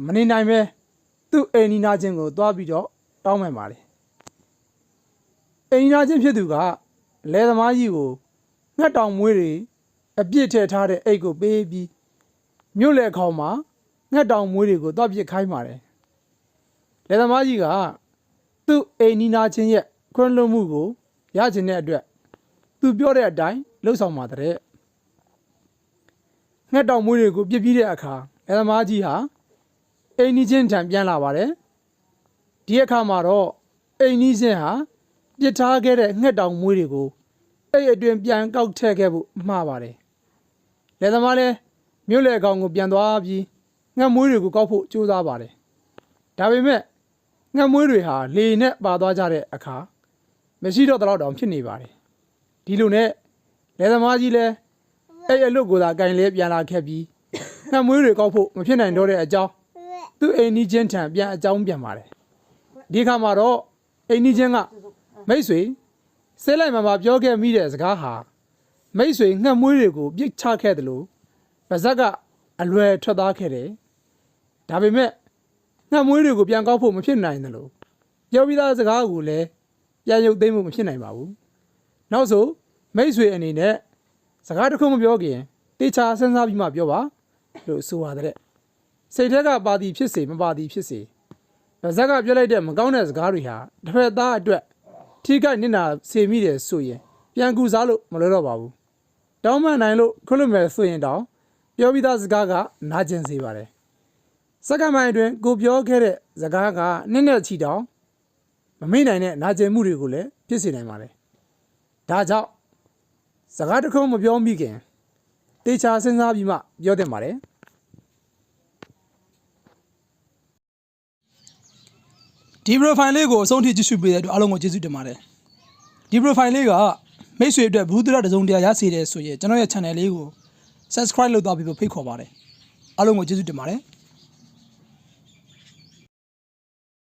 မနေနိုင်ပဲသူ့အိမ်နီးနားချင်းကိုသွားပြီးတော့တောင်းပန်ပါတယ်အိမ်နီးနားချင်းဖြစ်သူကလယ်သမားကြီးကိုငှက်တောင်မွေးတွေအပြစ်ထည့်ထားတဲ့အိတ်ကိုပေးပြီးမြို့လယ်ခေါင်မှာငှက်တောင်မွေးတွေကိုသွားပစ်ခိုင်းပါတယ်လယ်သမားကြီးကသူ့အိမ်နီးနားချင်းရဲ့ခွင့်လွှတ်မှုကိုရချင်တဲ့အတွက်သူပြောတဲ့အတိုင်းလှုပ်ဆောင်ပါတဲ့ငှက်တောင်မွေးတွေကိုပြစ်ပြီးတဲ့အခါလယ်သမားကြီးဟာအိမ်နီးချင်းထံပြန်လာပါတယ်ဒီအခါမှာတော့အိမ်နီးချင်းဟာပြစ်ထားခဲ့တဲ့ငှက်တောင်မွေးတွေကိုအိတ်အတွင်ပြန်ကောက်ထည့်ခဲ့ဖို့မှားပါတယ်လယ်သမားလည်းမြို့လယ်ကောင်ကိုပြန်သွားပြီးငှက်မွေးတွေကိုကောက်ဖို့ကြိုးစားပါတယ်ဒါပေမဲ့ငှက်မွေးတွေဟာလေနဲ့ပါသွားကြတဲ့အခါမရှိတော့တော့တောင်ဖြစ်နေပါတယ်ဒီလိုနဲ့လယ်သမားကြီးလည်းအဲ့အလွတ်ကိုသာကင်လဲပြန်လာခဲ့ပြီးငှက်မွေးတွေကောက်ဖို့မဖြစ်နိုင်တော့တဲ့အကြောင်းသူ့အိမ်နီးချင်းထံပြန်အကြောင်းပြန်ပါတယ်ဒီခါမှာတော့အိမ်နီးချင်းကမိတ်ဆွေဆဲလိုက်မှာပြောခဲ့မိတဲ့စကားဟာမိတ်ဆွေငှက်မွေးတွေကိုပြစ်ချခဲ့တယ်လို့ပါဇက်ကအလွယ်ထွက်သားခဲ့တယ်ဒါပေမဲ့ငှက်မွေးတွေကိုပြန်ကောက်ဖို့မဖြစ်နိုင်တယ်လို့ပြောပြီးသားစကားကိုလည်းပြန်ရုပ်သိမ်းဖို့မဖြစ်နိုင်ပါဘူးနောက်ဆိုမိတ်ဆွေအနေနဲ့စကားတစ်ခုမပြောခင်တေချာစဉ်းစားပြီးမှပြောပါလို့ဆိုပါတဲ့စိတ်ထက်ကပါတီဖြစ်စေမပါတီဖြစ်စေပါဇက်ကပြောလိုက်တဲ့မကောင်းတဲ့စကားတွေဟာတစ်ဖက်သားအတွက်ထိခိုက်နစ်နာစေမိတယ်ဆိုရင်ပြန်ကူစားလို့မလွယ်တော့ပါဘူးတောင်းပန်နိုင်လို့ခွင့်လွှတ်မယ်ဆိုရင်တောင်ပြောပြီးသားစကားကနာကျင်စေပါတယ်စက္ကန့်ပိုင်းအတွင်းကိုပြောခဲ့တဲ့စကားကနစ်နဲ့ချီတောင်မမေ့နိုင်တဲ့နာကျင်မှုတွေကိုလည်းဖြစ်စေနိုင်ပါတယ်ဒါကြောင့်စကားတစ်ခုမပြောမိခင်တေချာစဉ်းစားပြီးမှပြောသင့်ပါတယ်ဒီ profile လေးကိုအဆုံးထိကြည့်ရှုပေးတဲ့အတွက်အားလုံးကိုကျေးဇူးတင်ပါတယ်ဒီ profile လေးကမိတ်ဆွေအတွက်ဘူးသရတစုံတရားရစေတယ်ဆိုရင်ကျွန်တော်ရဲ့ channel လေးကို subscribe လုပ်သွားပြီးဖိတ်ခေါ်ပါတယ်အားလုံးကိုကျေးဇူးတင်ပါတယ်